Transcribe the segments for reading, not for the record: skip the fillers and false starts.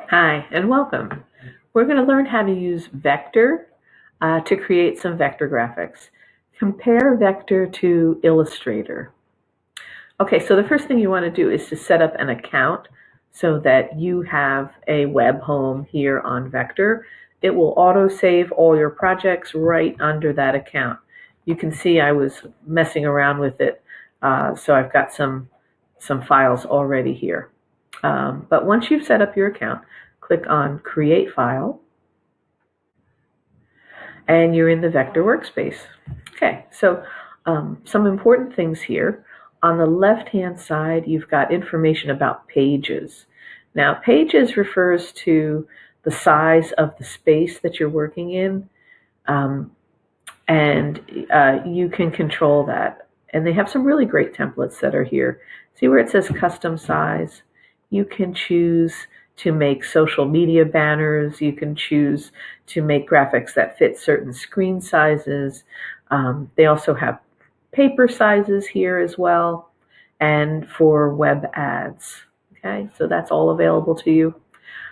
Hi, and welcome. We're going to learn how to use Vectr to create some vector graphics. Compare Vectr to Illustrator. Okay, so the first thing you want to do is to set up an account so that you have a web home here on Vectr. It will auto-save all your projects right under that account. You can see I was messing around with it, so I've got some files already here. But once you've set up your account, click on Create File, and you're in the Vectr workspace. Okay, so some important things here. On the left-hand side, you've got information about pages. Now, pages refers to the size of the space that you're working in, um, and you can control that. And they have some really great templates that are here. See where it says custom size? You can choose to make social media banners. You can choose to make graphics that fit certain screen sizes. They also have paper sizes here as well, and for web ads. Okay, so that's all available to you.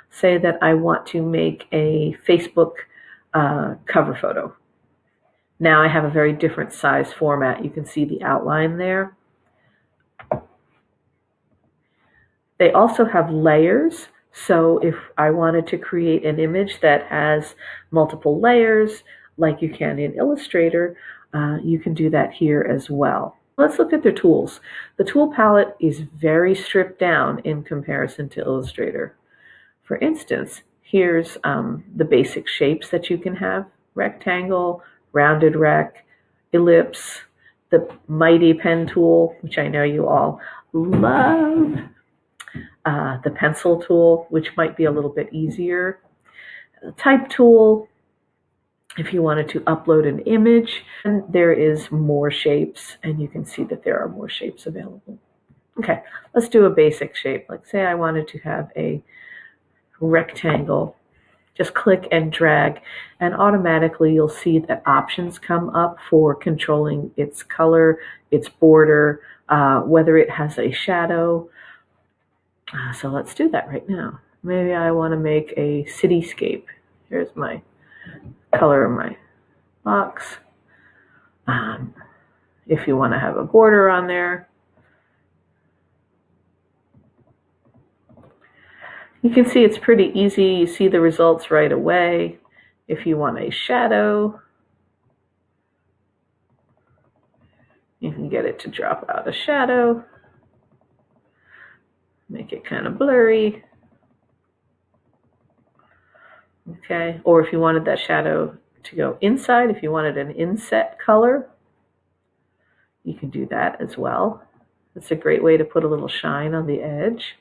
Say that I want to make a Facebook cover photo. Now I have a very different size format. You can see the outline there. They also have layers. So if I wanted to create an image that has multiple layers, like you can in Illustrator, you can do that here as well. Let's look at their tools. The tool palette is very stripped down in comparison to Illustrator. For instance, here's the basic shapes that you can have: rectangle, rounded rec, ellipse, the mighty pen tool, which I know you all love, the pencil tool, which might be a little bit easier, the type tool, if you wanted to upload an image, and there is more shapes, and you can see that there are more shapes available. Okay, let's do a basic shape. Like say I wanted to have a rectangle. Just click and drag, and automatically you'll see that options come up for controlling its color, its border, whether it has a shadow. So let's do that right now. Maybe I want to make a cityscape. Here's my color of my box. If you want to have a border on there, you can see it's pretty easy. You see the results right away. If you want a shadow, you can get it to drop out a shadow. Make it kind of blurry. Okay, or if you wanted that shadow to go inside, if you wanted an inset color, you can do that as well. It's a great way to put a little shine on the edge.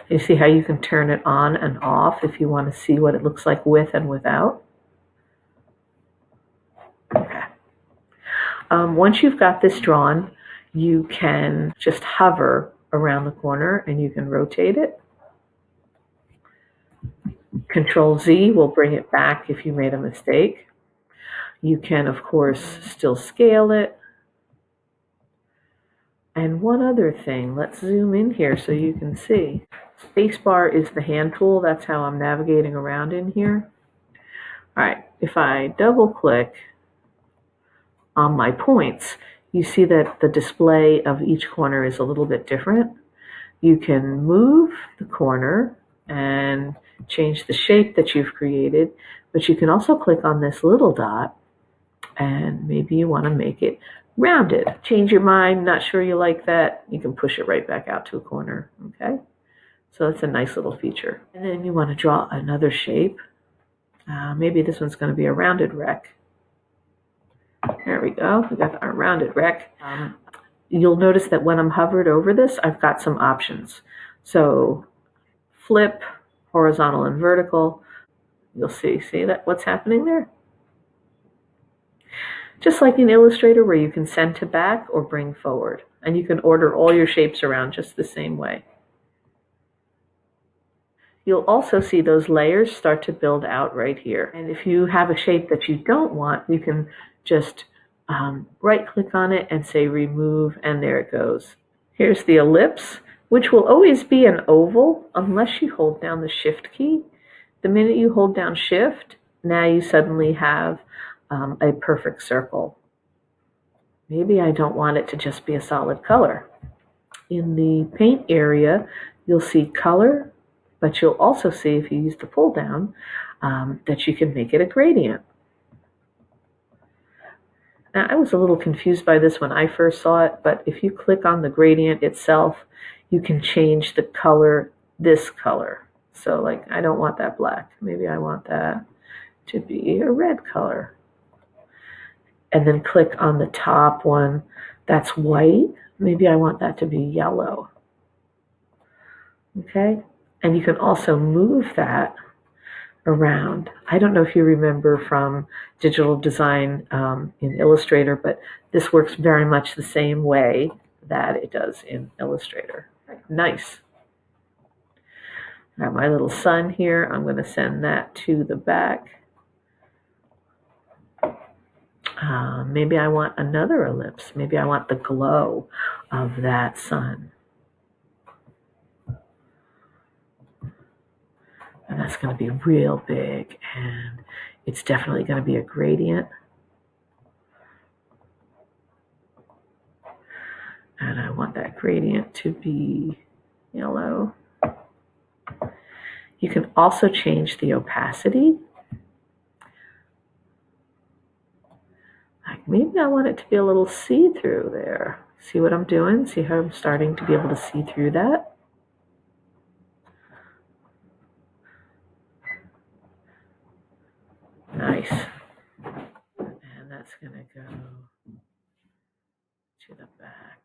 You see how you can turn it on and off if you want to see what it looks like with and without. Okay. Once you've got this drawn, you can just hover around the corner and you can rotate it. Control Z will bring it back if you made a mistake. You can, of course, still scale it. And one other thing, let's zoom in here so you can see. Spacebar is the hand tool. That's how I'm navigating around in here. All right, if I double click on my points, you see that the display of each corner is a little bit different. You can move the corner and change the shape that you've created, but you can also click on this little dot and maybe you want to make it rounded. Change your mind, not sure you like that, you can push it right back out to a corner, okay? So that's a nice little feature. And then you want to draw another shape. Maybe this one's going to be a rounded rec. There we go, we got our rounded rec. You'll notice that when I'm hovered over this, I've got some options. So flip, horizontal and vertical. You'll see that what's happening there? Just like in Illustrator where you can send to back or bring forward. And you can order all your shapes around just the same way. You'll also see those layers start to build out right here. And if you have a shape that you don't want, you can just right click on it and say remove, and there it goes. Here's the ellipse, which will always be an oval unless you hold down the shift key. The minute you hold down shift, now you suddenly have a perfect circle. Maybe I don't want it to just be a solid color. In the paint area, you'll see color, but you'll also see, if you use the pull down, that you can make it a gradient. Now, I was a little confused by this when I first saw it, but if you click on the gradient itself, you can change the color, this color. So like, I don't want that black. Maybe I want that to be a red color. And then click on the top one that's white. Maybe I want that to be yellow. Okay? And you can also move that around. I don't know if you remember from digital design in Illustrator, but this works very much the same way that it does in Illustrator. Nice. Now my little sun here, I'm going to send that to the back. Maybe I want another ellipse. Maybe I want the glow of that sun. And that's going to be real big, and it's definitely going to be a gradient. And I want that gradient to be yellow. You can also change the opacity. Like maybe I want it to be a little see-through there. See what I'm doing? See how I'm starting to be able to see through that? Nice. And that's going to go to the back.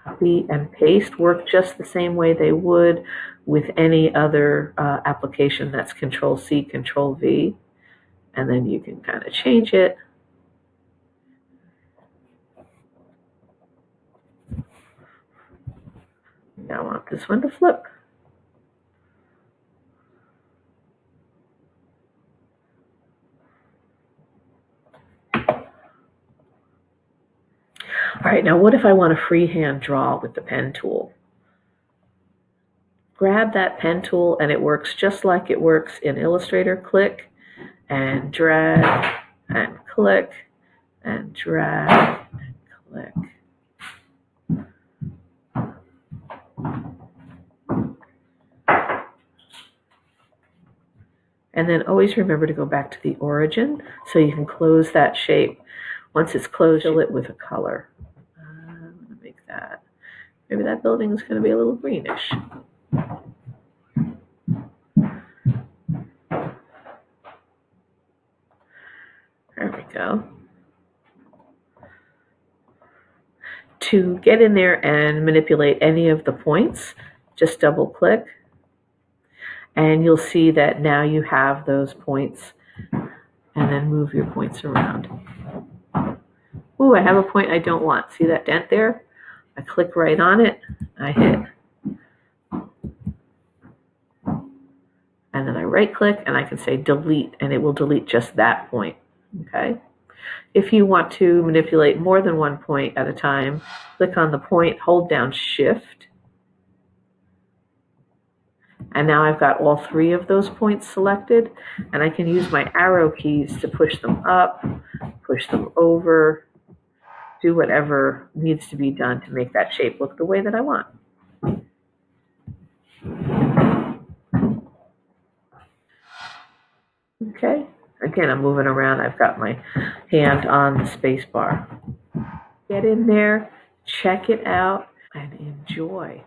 Copy and paste work just the same way they would with any other application. That's Control-C, Control-V. And then you can kind of change it. Now I want this one to flip. All right, now what if I want to freehand draw with the pen tool? Grab that pen tool, and it works just like it works in Illustrator. Click and drag and click and drag and click. And then always remember to go back to the origin so you can close that shape. Once it's closed, fill it with a color. I'm going to make that, maybe that building is going to be a little greenish. There we go. To get in there and manipulate any of the points, just double click, and you'll see that now you have those points, and then move your points around. Ooh, I have a point I don't want. See that dent there? I click right on it, I hit, and then I right click and I can say delete, and it will delete just that point. Okay. If you want to manipulate more than one point at a time, click on the point, hold down shift, and now I've got all three of those points selected, and I can use my arrow keys to push them up, push them over, do whatever needs to be done to make that shape look the way that I want. Okay, again, I'm moving around. I've got my hand on the space bar. Get in there, check it out, and enjoy.